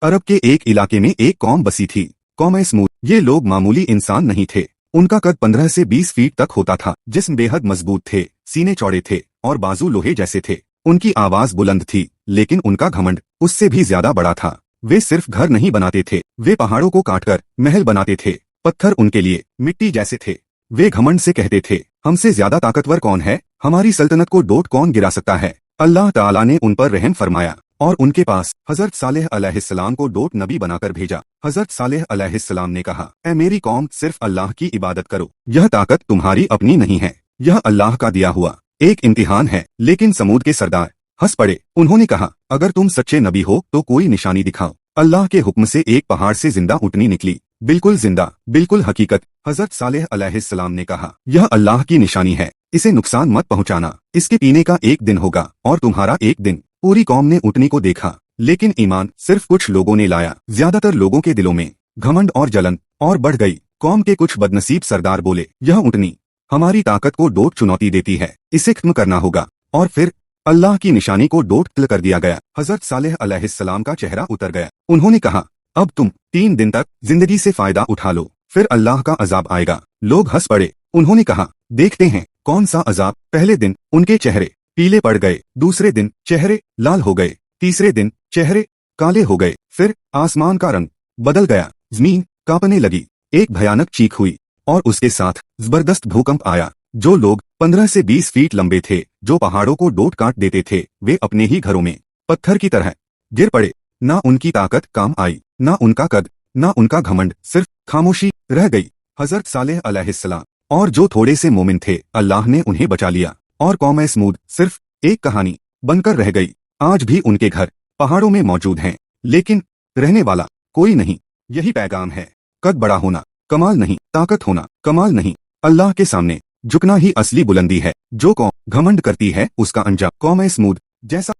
अरब के एक इलाके में एक कौम बसी थी, कौम समूद। ये लोग मामूली इंसान नहीं थे। उनका कद 15 से 20 फीट तक होता था। जिस्म बेहद मजबूत थे, सीने चौड़े थे और बाजू लोहे जैसे थे। उनकी आवाज बुलंद थी, लेकिन उनका घमंड उससे भी ज्यादा बड़ा था। वे सिर्फ घर नहीं बनाते थे, वे पहाड़ों को काटकर महल बनाते थे। पत्थर उनके लिए मिट्टी जैसे थे। वे घमंड से कहते थे, हमसे ज्यादा ताकतवर कौन है? हमारी सल्तनत को डोट कौन गिरा सकता है? अल्लाह ताला ने उन पर रहम फरमाया और उनके पास हजरत सालेह अलैहिस्सलाम को डोट नबी बनाकर भेजा। हजरत सालेह अलैहिस्सलाम ने कहा, ऐ मेरी कौम, सिर्फ अल्लाह की इबादत करो। यह ताकत तुम्हारी अपनी नहीं है, यह अल्लाह का दिया हुआ एक इम्तिहान है। लेकिन समूद के सरदार हंस पड़े। उन्होंने कहा, अगर तुम सच्चे नबी हो तो कोई निशानी दिखाओ। अल्लाह के हुक्म से एक पहाड़ से जिंदा ऊँटनी निकली, बिल्कुल जिंदा, बिल्कुल हकीकत। हजरत सालेह अलैहिस्सलाम ने कहा, यह अल्लाह की निशानी है, इसे नुकसान मत पहुंचाना। इसके पीने का एक दिन होगा और तुम्हारा एक दिन। पूरी कौम ने ऊँटनी को देखा, लेकिन ईमान सिर्फ कुछ लोगों ने लाया। ज्यादातर लोगों के दिलों में घमंड और जलन और बढ़ गई। कौम के कुछ बदनसीब सरदार बोले, यह ऊँटनी हमारी ताकत को डोट चुनौती देती है, इसे खत्म करना होगा। और फिर अल्लाह की निशानी को डोट तिल कर दिया गया। हजरत सालेह अलैहिस्सलाम का चेहरा उतर गया। उन्होंने कहा, अब तुम 3 दिन तक जिंदगी से फायदा उठा लो, फिर अल्लाह का अजाब आएगा। लोग हंस पड़े। उन्होंने कहा, देखते हैं कौन सा अजाब। पहले दिन उनके चेहरे पीले पड़ गए, दूसरे दिन चेहरे लाल हो गए, तीसरे दिन चेहरे काले हो गए, फिर आसमान का रंग बदल गया, जमीन कांपने लगी, एक भयानक चीख हुई और उसके साथ जबरदस्त भूकंप आया। जो लोग 15 से 20 फीट लंबे थे, जो पहाड़ों को डोट काट देते थे, वे अपने ही घरों में पत्थर की तरह गिर पड़े। ना उनकी ताकत काम आई, ना उनका कद, ना उनका घमंड, सिर्फ खामोशी रह गई। हजरत सालेह अलैहिस्सलाम और जो थोड़े से मोमिन थे, अल्लाह ने उन्हें बचा लिया और कौम समूद सिर्फ एक कहानी बनकर रह गई। आज भी उनके घर पहाड़ों में मौजूद हैं, लेकिन रहने वाला कोई नहीं। यही पैगाम है, कद बड़ा होना कमाल नहीं, ताकत होना कमाल नहीं, अल्लाह के सामने झुकना ही असली बुलंदी है। जो कौम घमंड करती है, उसका अंजाम कौम समूद जैसा